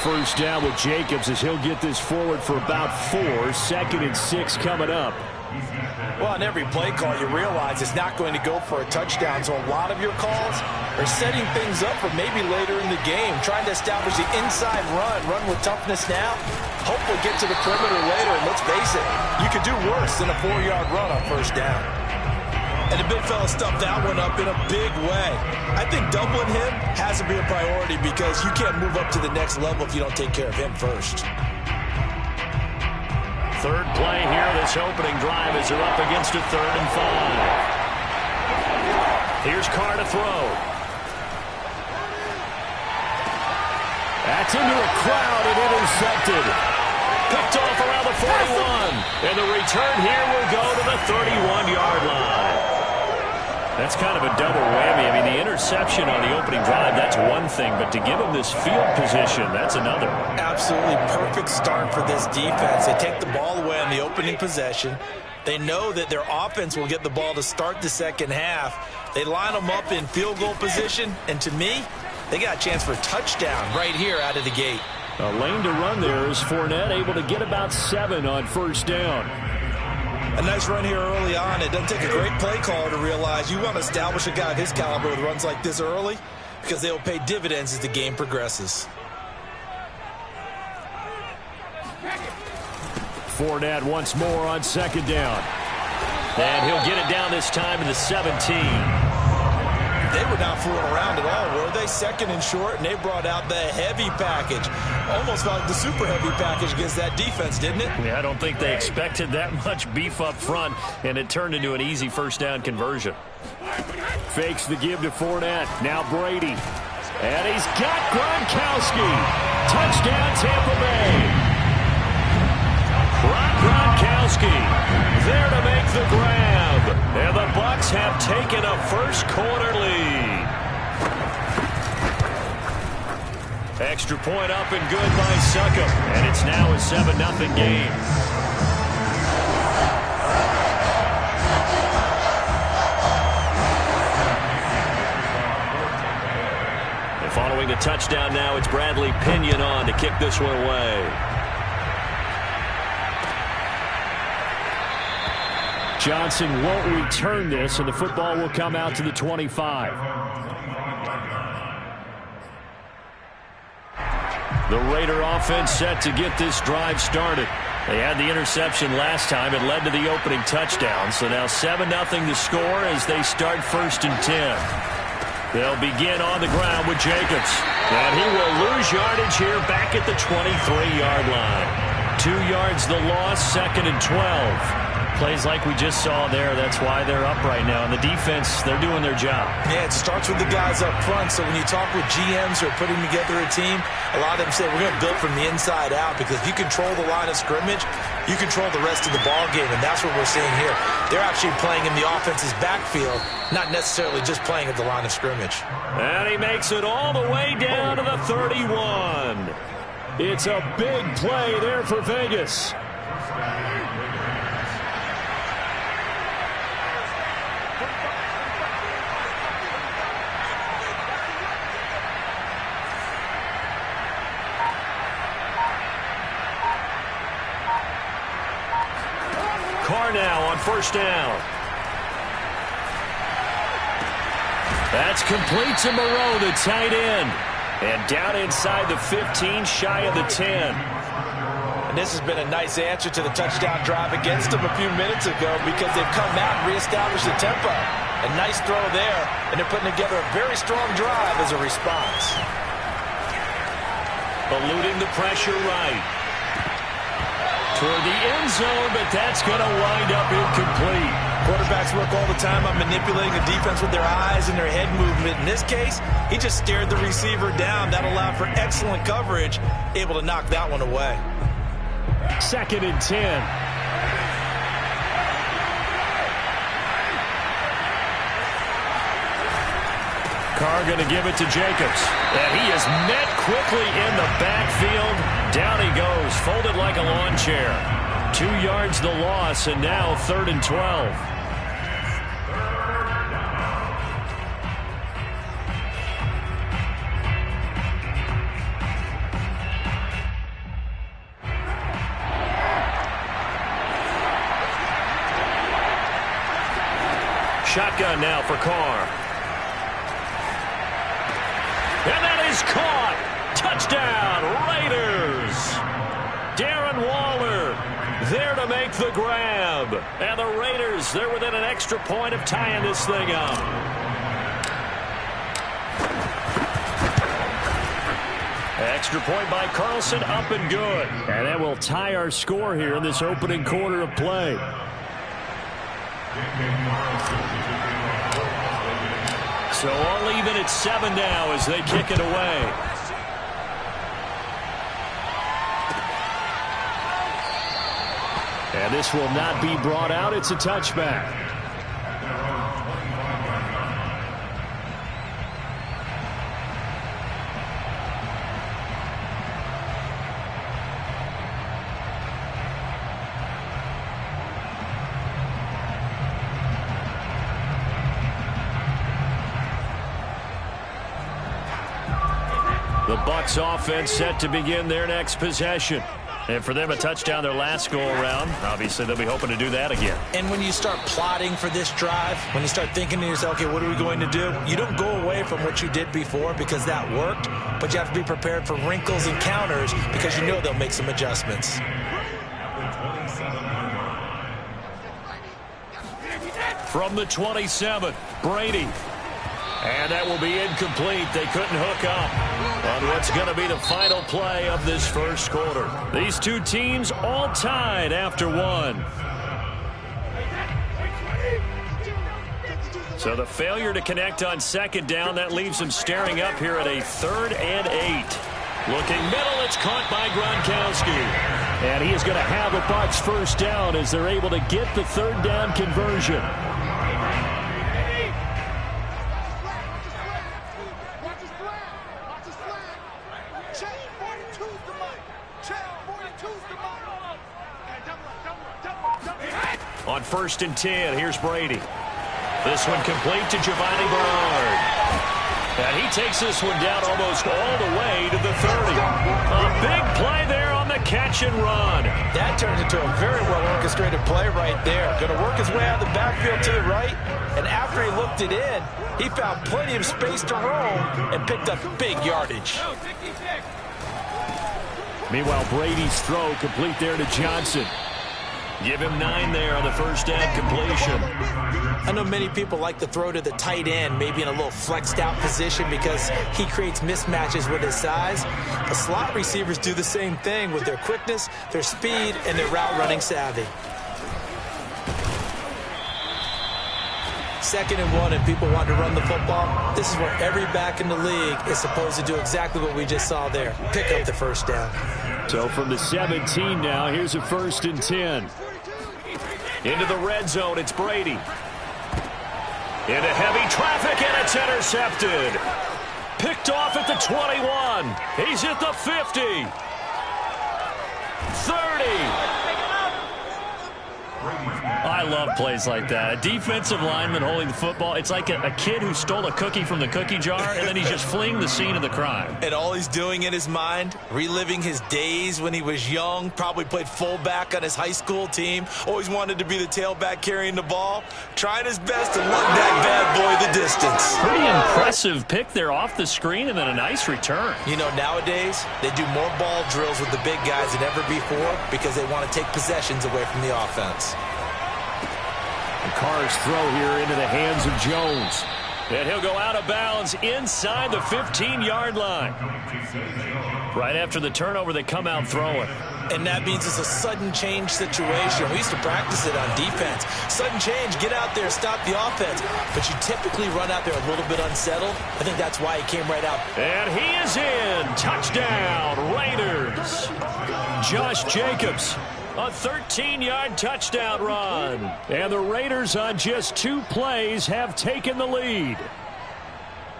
first down with Jacobs as he'll get this forward for about 4. 2nd and 6 coming up. Well, on every play call, you realize it's not going to go for a touchdown. So a lot of your calls are setting things up for maybe later in the game, trying to establish the inside run with toughness now, hopefully get to the perimeter later. And let's face it, you could do worse than a 4-yard run on first down. And the big fella stuffed that one up in a big way. I think doubling him has to be a priority because you can't move up to the next level if you don't take care of him first. Third play here, this opening drive as they're up against a 3rd and 5. Here's Carr to throw. That's into a crowd and intercepted. Picked off around the 41. And the return here will go to the 31-yard line. That's kind of a double whammy. I mean, the interception on the opening drive, that's one thing. But to give them this field position, that's another. Absolutely perfect start for this defense. They take the ball away on the opening possession. They know that their offense will get the ball to start the second half. They line them up in field goal position. And to me, they got a chance for a touchdown right here out of the gate. A lane to run there is Fournette able to get about 7 on first down. A nice run here early on. It doesn't take a great play caller to realize you want to establish a guy of his caliber with runs like this early because they will pay dividends as the game progresses. Fournette once more on 2nd down. And he'll get it down this time to the 17. They were not fooling around at all, were they? 2nd and short, and they brought out the heavy package. Almost like the super heavy package against that defense, didn't it? Yeah, I don't think they expected that much beef up front, and it turned into an easy first down conversion. Fakes the give to Fournette. Now Brady. And he's got Gronkowski. Touchdown, Tampa Bay. Gronkowski there to make the grab. And the Bucs have taken a first-quarter lead. Extra point up and good by Succop. And it's now a 7-0 game. And following the touchdown now, it's Bradley Pinion on to kick this one away. Johnson won't return this, and the football will come out to the 25. The Raider offense set to get this drive started. They had the interception last time. It led to the opening touchdown. So now 7-0 the score as they start 1st and 10. They'll begin on the ground with Jacobs. And he will lose yardage here back at the 23-yard line. 2 yards the loss, 2nd and 12. Plays like we just saw there. That's why they're up right now. And the defense, they're doing their job. Yeah, it starts with the guys up front. So when you talk with GMs who are putting together a team, a lot of them say we're going to build from the inside out because if you control the line of scrimmage, you control the rest of the ball game. And that's what we're seeing here. They're actually playing in the offense's backfield, not necessarily just playing at the line of scrimmage. And he makes it all the way down to the 31. It's a big play there for Vegas. Carr now on first down. That's complete to Moreau, the tight end. And down inside the 15, shy of the 10. And this has been a nice answer to the touchdown drive against them a few minutes ago because they've come out and reestablished the tempo. A nice throw there, and they're putting together a very strong drive as a response. Eluding the pressure right. Toward the end zone, but that's going to wind up incomplete. Quarterbacks work all the time on manipulating the defense with their eyes and their head movement. In this case, he just stared the receiver down. That allowed for excellent coverage, able to knock that one away. 2nd and 10. Carr going to give it to Jacobs. And he is met quickly in the backfield. Down he goes, folded like a lawn chair. 2 yards the loss, and now 3rd and 12. shotgun now for Carr. And that is caught. Touchdown, Raiders. Darren Waller there to make the grab. And the Raiders, they're within an extra point of tying this thing up. Extra point by Carlson, up and good. And that will tie our score here in this opening quarter of play. So all even at 7 now as they kick it away. And this will not be brought out. It's a touchback. The Bucs offense set to begin their next possession. And for them, a touchdown their last go-around. Obviously, they'll be hoping to do that again. And when you start plotting for this drive, when you start thinking to yourself, okay, what are we going to do? You don't go away from what you did before because that worked, but you have to be prepared for wrinkles and counters because you know they'll make some adjustments. From the 27, Brady. And that will be incomplete. They couldn't hook up on what's going to be the final play of this first quarter. These two teams all tied after one. So the failure to connect on second down, that leaves them staring up here at a 3rd and 8. Looking middle, it's caught by Gronkowski. And he is going to have a Bucs first down as they're able to get the 3rd down conversion. On 1st and 10, here's Brady. This one complete to Giovanni Bernard. And he takes this one down almost all the way to the 30. A big play there on the catch and run. That turns into a very well-orchestrated play right there. Going to work his way out of the backfield to the right. And after he looked it in, he found plenty of space to roam and picked up big yardage. Meanwhile, Brady's throw complete there to Johnson. Give him 9 there on the first down completion. I know many people like to throw to the tight end, maybe in a little flexed out position because he creates mismatches with his size. But slot receivers do the same thing with their quickness, their speed, and their route running savvy. 2nd and 1 and people want to run the football. This is where every back in the league is supposed to do exactly what we just saw there. Pick up the first down. So from the 17 now, here's a 1st and 10. Into the red zone, it's Brady. Into heavy traffic, and it's intercepted. Picked off at the 21. He's at the 50. 30. I love plays like that. A defensive lineman holding the football. It's like a kid who stole a cookie from the cookie jar, and then he's just fleeing the scene of the crime. And all he's doing in his mind, reliving his days when he was young, probably played fullback on his high school team, always wanted to be the tailback carrying the ball, trying his best to lug that bad boy the distance. Pretty impressive pick there off the screen, and then a nice return. You know, nowadays, they do more ball drills with the big guys than ever before because they want to take possessions away from the offense. Carr's throw here into the hands of Jones. And he'll go out of bounds inside the 15-yard line. Right after the turnover, they come out throwing. And that means it's a sudden change situation. We used to practice it on defense. Sudden change, get out there, stop the offense. But you typically run out there a little bit unsettled. I think that's why he came right out. And he is in. Touchdown, Raiders. Josh Jacobs. A 13-yard touchdown run. And the Raiders on just 2 plays have taken the lead.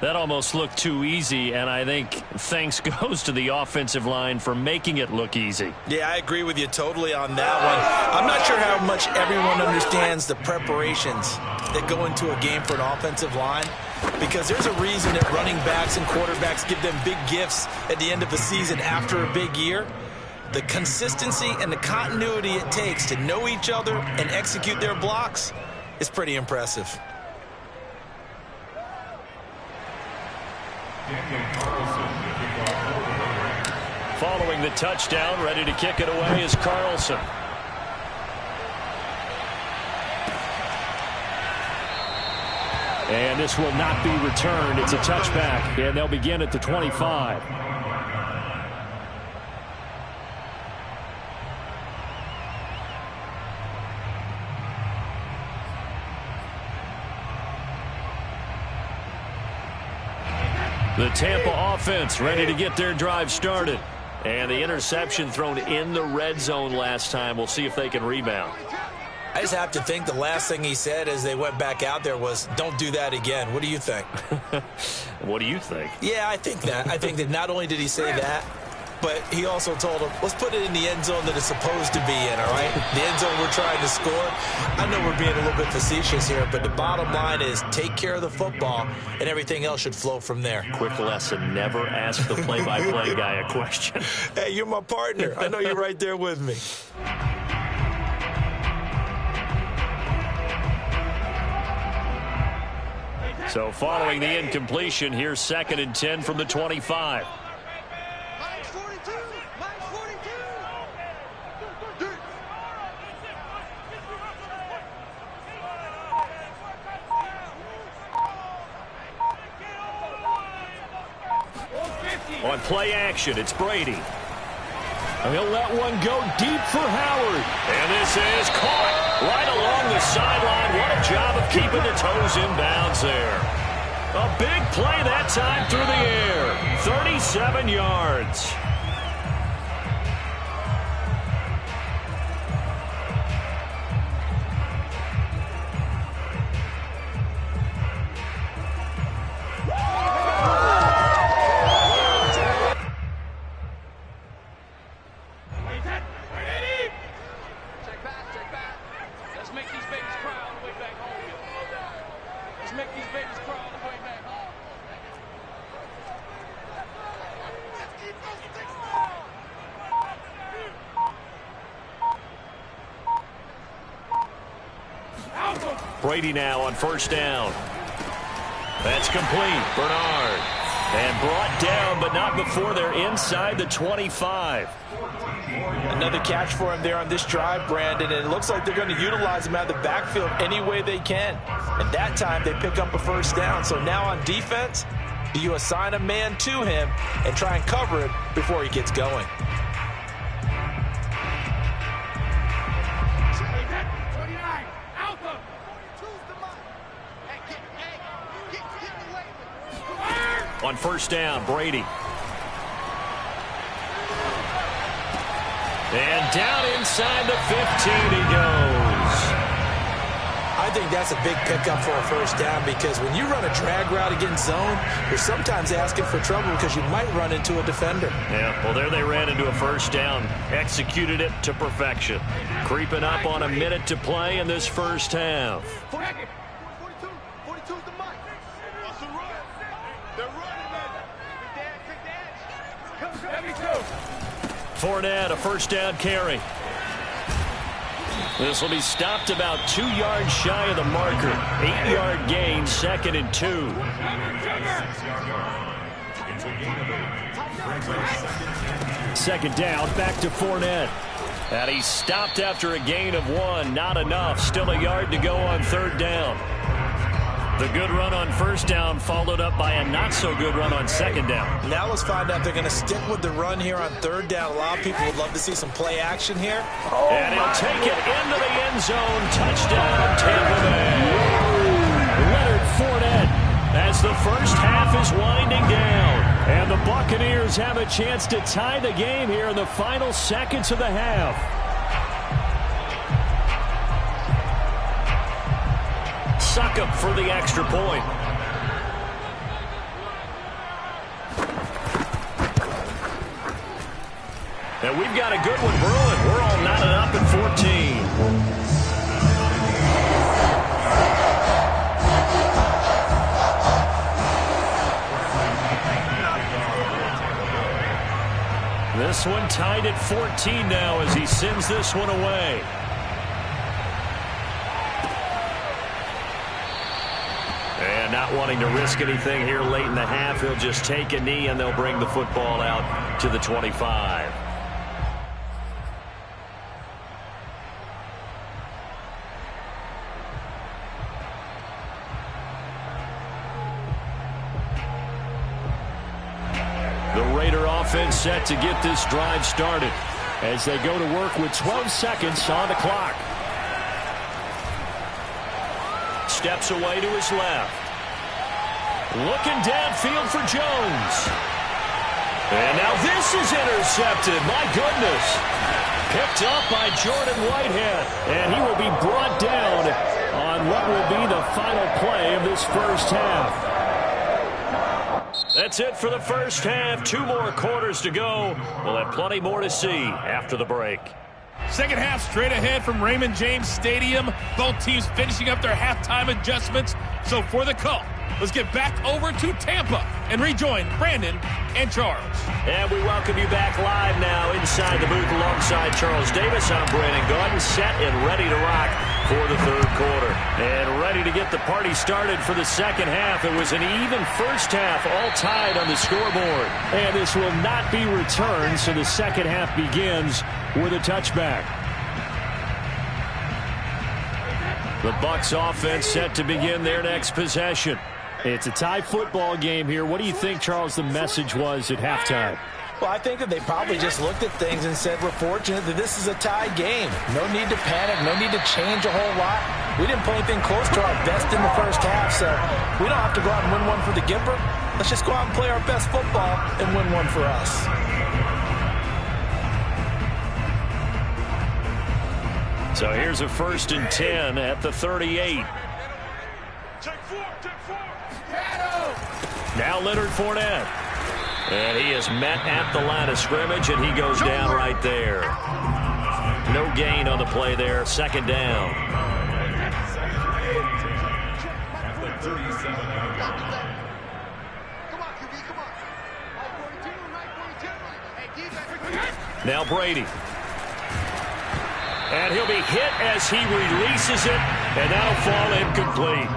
That almost looked too easy, and I think thanks goes to the offensive line for making it look easy. Yeah, I agree with you totally on that one. I'm not sure how much everyone understands the preparations that go into a game for an offensive line, because there's a reason that running backs and quarterbacks give them big gifts at the end of the season after a big year. The consistency and the continuity it takes to know each other and execute their blocks is pretty impressive. Following the touchdown, ready to kick it away is Carlson. And this will not be returned. It's a touchback, and they'll begin at the 25. The Tampa offense ready to get their drive started. And the interception thrown in the red zone last time. We'll see if they can rebound. I just have to think the last thing he said as they went back out there was, don't do that again. What do you think? What do you think? Yeah, I think that. I think that not only did he say that, but he also told him, let's put it in the end zone that it's supposed to be in, all right? The end zone we're trying to score. I know we're being a little bit facetious here, but the bottom line is take care of the football, and everything else should flow from there. Quick lesson, never ask the play-by-play guy a question. Hey, you're my partner. I know you're right there with me. So following the incompletion, here's 2nd and 10 from the 25. On play action, it's Brady. And he'll let one go deep for Howard. And this is caught right along the sideline. What a job of keeping the toes in bounds there. A big play that time through the air. 37 yards. Brady now on 1st down. That's complete. Bernard. And brought down, but not before they're inside the 25. Another catch for him there on this drive, Brandon, and it looks like they're going to utilize him out of the backfield any way they can. And that time they pick up a 1st down. So now on defense, do you assign a man to him and try and cover him before he gets going? On 1st down, Brady. And down inside the 15 he goes. I think that's a big pickup for a 1st down because when you run a drag route against zone, you're sometimes asking for trouble because you might run into a defender. Yeah, well, there they ran into a 1st down. Executed it to perfection. Creeping up on a minute to play in this 1st half. Fournette, a 1st down carry. This will be stopped about 2 yards shy of the marker. 8-yard gain, 2nd and 2. 2nd down, back to Fournette. And he's stopped after a gain of 1. Not enough. Still a yard to go on 3rd down. The good run on 1st down followed up by a not-so-good run on 2nd down. Now let's find out if they're going to stick with the run here on 3rd down. A lot of people would love to see some play action here. And he'll take it into the end zone. Touchdown, Tampa Bay. Leonard Fournette as the 1st half is winding down. And the Buccaneers have a chance to tie the game here in the final seconds of the half. Suck up for the extra point. And we've got a good one brewing. We're all knotted up at 14. This one tied at 14 now as he sends this one away. And not wanting to risk anything here late in the half, he'll just take a knee and they'll bring the football out to the 25. The Raider offense set to get this drive started as they go to work with 12 seconds on the clock. Steps away to his left. Looking downfield for Jones. And now this is intercepted. My goodness. Picked up by Jordan Whitehead. And he will be brought down on what will be the final play of this first half. That's it for the first half. 2 more quarters to go. We'll have plenty more to see after the break. Second half straight ahead from Raymond James Stadium. Both teams finishing up their halftime adjustments. So for the call, let's get back over to Tampa and rejoin Brandon and Charles. And we welcome you back live now inside the booth alongside Charles Davis. I'm Brandon Gaudin, set and ready to rock for the third quarter. And ready to get the party started for the second half. It was an even first half, all tied on the scoreboard. And this will not be returned, so the second half begins with a touchback. The Bucs offense set to begin their next possession. It's a tie football game here. What do you think, Charles, the message was at halftime? Well, I think that they probably just looked at things and said, we're fortunate that this is a tie game. No need to panic. No need to change a whole lot. We didn't play anything close to our best in the first half, so we don't have to go out and win one for the Gipper. Let's just go out and play our best football and win one for us. So here's a 1st and 10 at the 38. Now Leonard Fournette. And he is met at the line of scrimmage, and he goes down right there. No gain on the play there. Second down. Now Brady. And he'll be hit as he releases it, and that'll fall incomplete.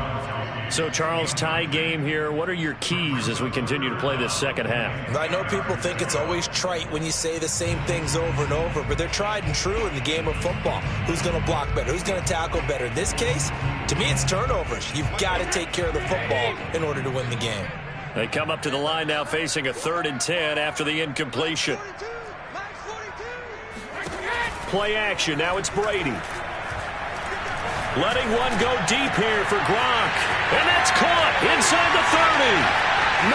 So, Charles, tie game here. What are your keys as we continue to play this second half? I know people think it's always trite when you say the same things over and over, but they're tried and true in the game of football. Who's going to block better? Who's going to tackle better? In this case, to me, it's turnovers. You've got to take care of the football in order to win the game. They come up to the line now facing a 3rd and 10 after the incompletion. Play action. Now it's Brady. Letting one go deep here for Gronk. And that's caught inside the 30.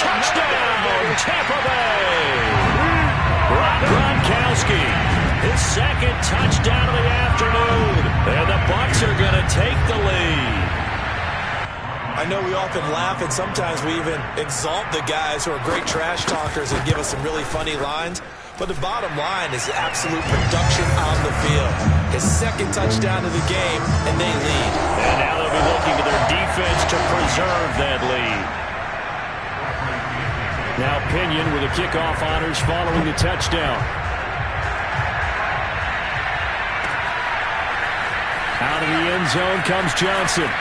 Touchdown, Tampa Bay. Rob Gronkowski, his 2nd touchdown of the afternoon. And the Bucs are going to take the lead. I know we often laugh, and sometimes we even exalt the guys who are great trash talkers and give us some really funny lines. But the bottom line is absolute production on the field. His 2nd touchdown of the game, and they lead. And now they'll be looking to their defense to preserve that lead. Now Pinion with the kickoff honors following the touchdown. Out of the end zone comes Johnson.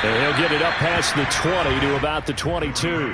And he'll get it up past the 20 to about the 22.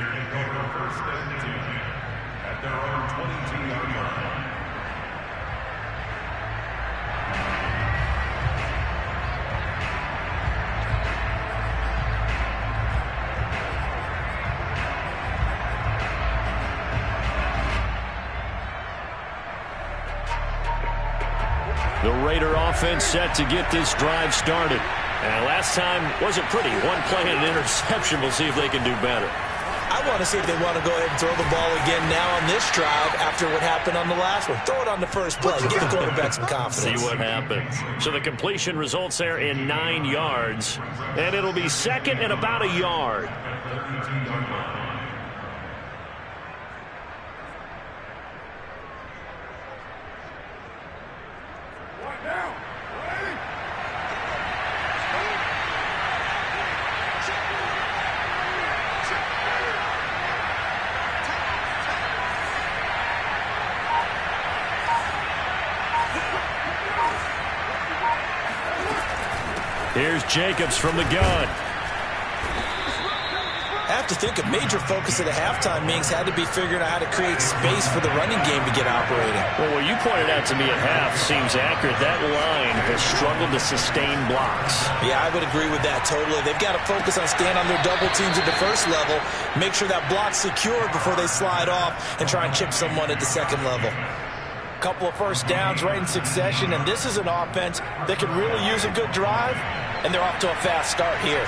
The Raider offense set to get this drive started. And last time wasn't pretty. One play and an interception. We'll see if they can do better. I want to see if they want to go ahead and throw the ball again now on this drive after what happened on the last one. Throw it on the first play. Give the quarterback some confidence. See what happens. So the completion results there in 9 yards. And it'll be 2nd and about a yard. Here's Jacobs from the gun. I have to think a major focus of the halftime meetings had to be figuring out how to create space for the running game to get operating. Well, what you pointed out to me at half seems accurate. That line has struggled to sustain blocks. Yeah, I would agree with that totally. They've got to focus on staying on their double teams at the first level, make sure that block's secure before they slide off and try and chip someone at the second level. Couple of first downs right in succession, and this is an offense that could really use a good drive, and they're off to a fast start here.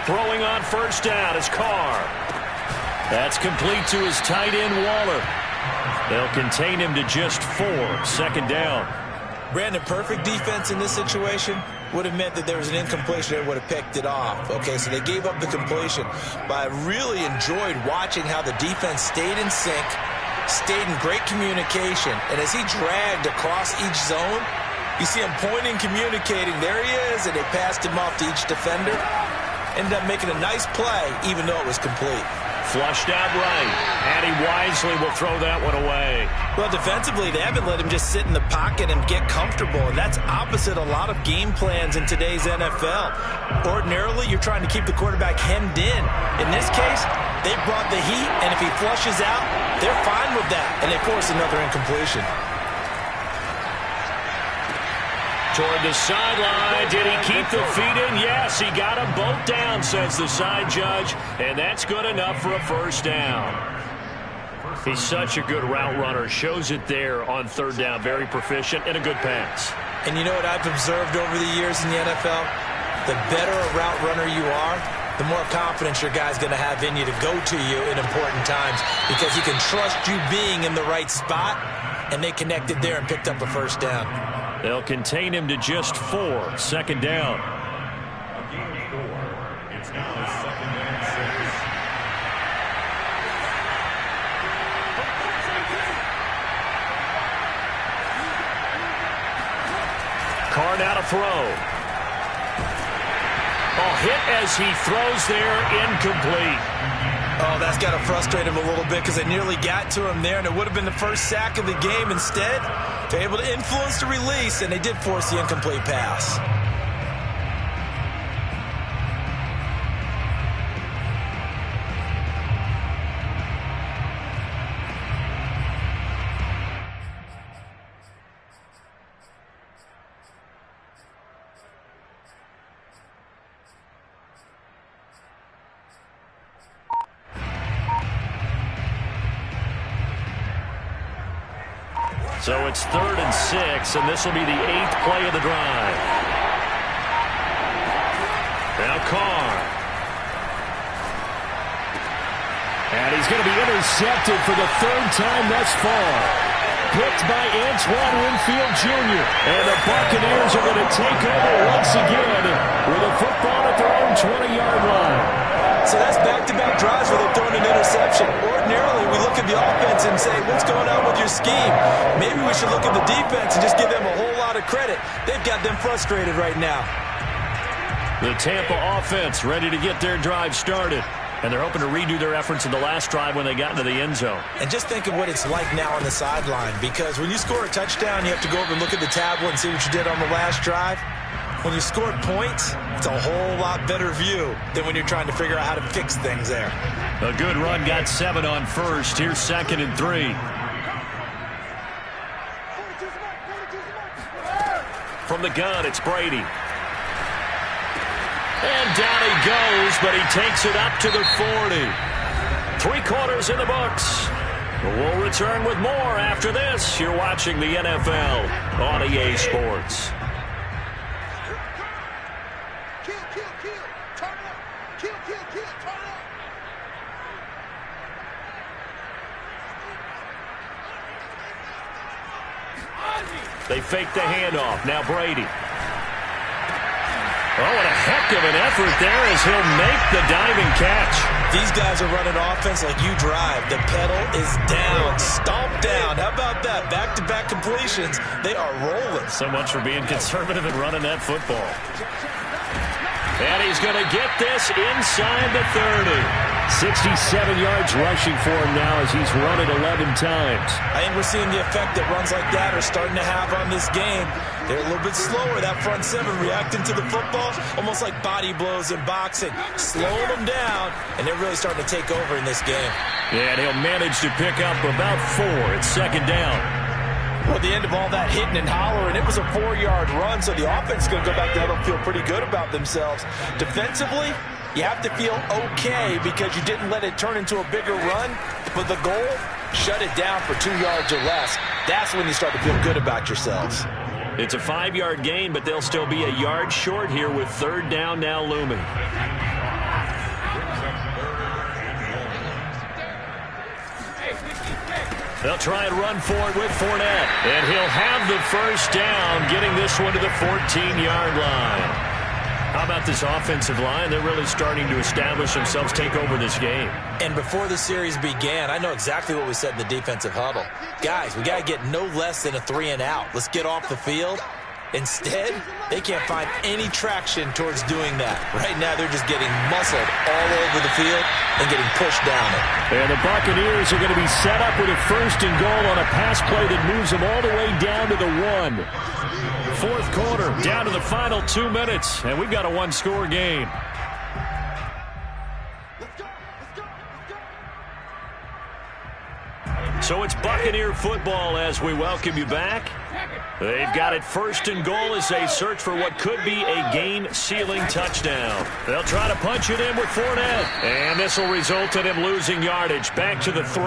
Throwing on first down is Carr. That's complete to his tight end, Waller. They'll contain him to just 4. Second down. Brandon, perfect defense in this situation would have meant that there was an incompletion that would have picked it off. Okay, so they gave up the completion. But I really enjoyed watching how the defense stayed in sync, stayed in great communication. And as he dragged across each zone, you see him pointing, communicating. There he is, and they passed him off to each defender. Ended up making a nice play, even though it was complete. Flushed out right, and he wisely will throw that one away. Well, defensively, they haven't let him just sit in the pocket and get comfortable, and that's opposite a lot of game plans in today's NFL. Ordinarily, you're trying to keep the quarterback hemmed in. In this case, they brought the heat, and if he flushes out, they're fine with that, and they force another incompletion. Toward the sideline. Did he keep the feet in? Yes, he got them both down, says the side judge, and that's good enough for a first down. He's such a good route runner. Shows it there on third down. Very proficient and a good pass. And you know what I've observed over the years in the NFL? The better a route runner you are, the more confidence your guy's going to have in you to go to you in important times because he can trust you being in the right spot, and they connected there and picked up a first down. They'll contain him to just 4. Second down. It's now second and 6. Carr now to throw. Hit as he throws there, incomplete. Oh, that's got to frustrate him a little bit because they nearly got to him there, and it would have been the first sack of the game. Instead, they're able to influence the release, and they did force the incomplete pass. So it's 3rd and 6, and this will be the 8th play of the drive. Now Carr. And he's going to be intercepted for the 3rd time thus far. Picked by Antoine Winfield Jr. And the Buccaneers are going to take over once again with a football at their own 20-yard line. So that's back-to-back drives where they're throwing an interception. Ordinarily, we look at the offense and say, what's going on with your scheme? Maybe we should look at the defense and just give them a whole lot of credit. They've got them frustrated right now. The Tampa offense ready to get their drive started. And they're hoping to redo their efforts in the last drive when they got into the end zone. And just think of what it's like now on the sideline. Because when you score a touchdown, you have to go over and look at the tablet and see what you did on the last drive. When you scored points, it's a whole lot better view than when you're trying to figure out how to fix things there. A good run, got 7 on first. Here's 2nd and 3. From the gun, it's Brady. And down he goes, but he takes it up to the 40. 3 quarters in the books. We'll return with more after this. You're watching the NFL on EA Sports. They fake the handoff. Now Brady. Oh, what a heck of an effort there as he'll make the diving catch. These guys are running offense like you drive. The pedal is down, stomp down. How about that? Back-to-back completions. They are rolling. So much for being conservative and running that football. And he's going to get this inside the 30. 67 yards rushing for him now as he's run it 11 times. I think we're seeing the effect that runs like that are starting to have on this game. They're a little bit slower, that front seven, reacting to the football, almost like body blows in boxing, slowing them down, and they're really starting to take over in this game. Yeah, and he'll manage to pick up about 4. It's second down. Well, at the end of all that hitting and hollering, it was a 4-yard run, so the offense is going to go back there and feel pretty good about themselves. Defensively, you have to feel okay because you didn't let it turn into a bigger run, but the goal, shut it down for 2 yards or less. That's when you start to feel good about yourselves. It's a 5-yard gain, but they'll still be a yard short here with third down now looming. They'll try and run for it with Fournette. And he'll have the first down, getting this one to the 14-yard line. How about this offensive line? They're really starting to establish themselves, take over this game. And before the series began, I know exactly what we said in the defensive huddle. Guys, we got to get no less than a 3-and-out. Let's get off the field. Instead, they can't find any traction towards doing that. Right now, they're just getting muscled all over the field and getting pushed down it. And the Buccaneers are going to be set up with a first and goal on a pass play that moves them all the way down to the 1. Fourth quarter, down to the final 2 minutes, and we've got a one-score game. So it's Buccaneer football as we welcome you back. They've got it first and goal as they search for what could be a game-sealing touchdown. They'll try to punch it in with Fournette, and this will result in him losing yardage. Back to the 3.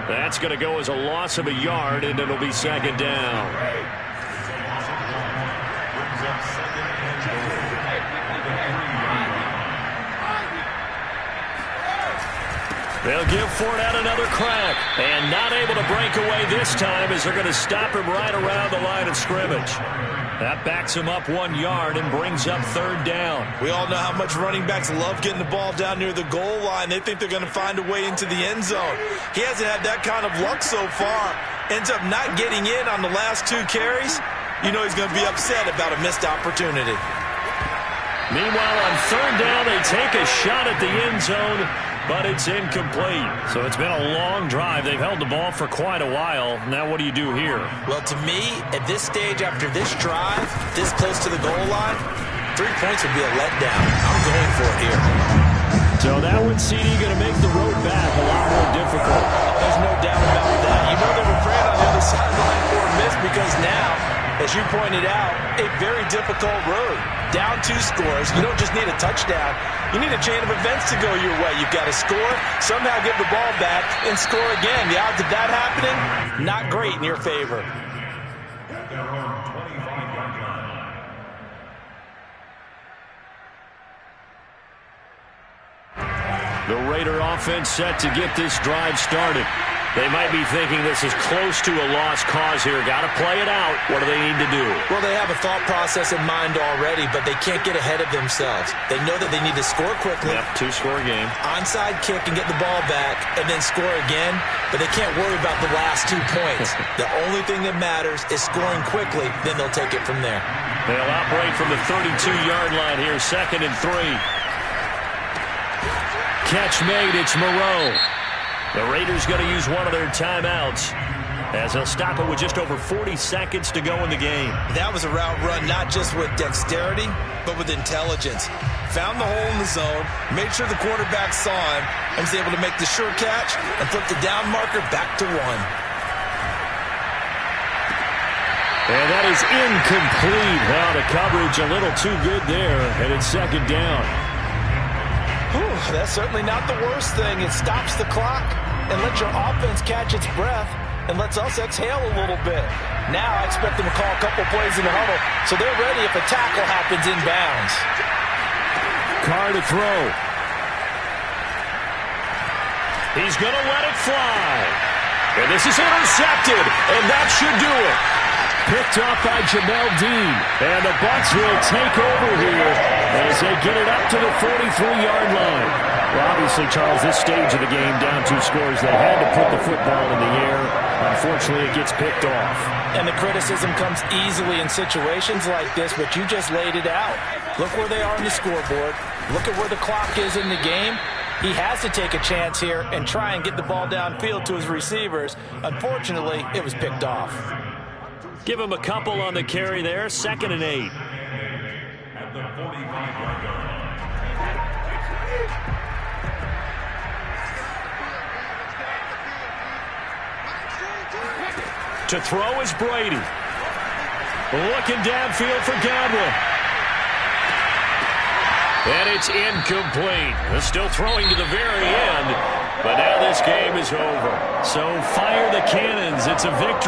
That's going to go as a loss of a yard, and it'll be second down. They'll give Fournette another crack, and not able to break away this time as they're going to stop him right around the line of scrimmage. That backs him up 1 yard and brings up third down. We all know how much running backs love getting the ball down near the goal line. They think they're going to find a way into the end zone. He hasn't had that kind of luck so far. Ends up not getting in on the last 2 carries. You know he's going to be upset about a missed opportunity. Meanwhile, on third down, they take a shot at the end zone, but it's incomplete. So it's been a long drive. They've held the ball for quite a while. Now what do you do here? Well, to me, at this stage after this drive, this close to the goal line, 3 points would be a letdown. I'm going for it here. So that one, CD, going to make the road back a lot more difficult. There's no doubt about that. You know they were praying on the other sideline for a miss because now, as you pointed out, a very difficult road. Down 2 scores. You don't just need a touchdown. You need a chain of events to go your way. You've got to score, somehow get the ball back, and score again. The odds of that happening, not great in your favor. The Raider offense set to get this drive started. They might be thinking this is close to a lost cause here. Got to play it out. What do they need to do? Well, they have a thought process in mind already, but they can't get ahead of themselves. They know that they need to score quickly. Yep, 2-score game. Onside kick and get the ball back, and then score again. But they can't worry about the last 2 points. The only thing that matters is scoring quickly. Then they'll take it from there. They'll operate from the 32-yard line here, 2nd and 3. Catch made. It's Moreau. The Raiders going to use one of their timeouts as they'll stop it with just over 40 seconds to go in the game. That was a route run not just with dexterity, but with intelligence. Found the hole in the zone, made sure the quarterback saw him, and was able to make the sure catch and flip the down marker back to 1. And that is incomplete. Well, the coverage a little too good there, and it's second down. Whew, that's certainly not the worst thing. It stops the clock and lets your offense catch its breath and lets us exhale a little bit. Now I expect them to call a couple plays in the huddle so they're ready if a tackle happens inbounds. Carr to throw. He's going to let it fly. And this is intercepted, and that should do it. Picked off by Jamel Dean. And the Bucs will take over here as they get it up to the 43-yard line. Well, obviously, Charles, this stage of the game, down 2 scores, they had to put the football in the air. Unfortunately, it gets picked off. And the criticism comes easily in situations like this, but you just laid it out. Look where they are on the scoreboard. Look at where the clock is in the game. He has to take a chance here and try and get the ball downfield to his receivers. Unfortunately, it was picked off. Give him a couple on the carry there. 2nd and 8. At the 45-yard line. To throw is Brady. Looking downfield for Godwin. And it's incomplete. They're still throwing to the very end, but now this game is over. So fire the cannons. It's a victory.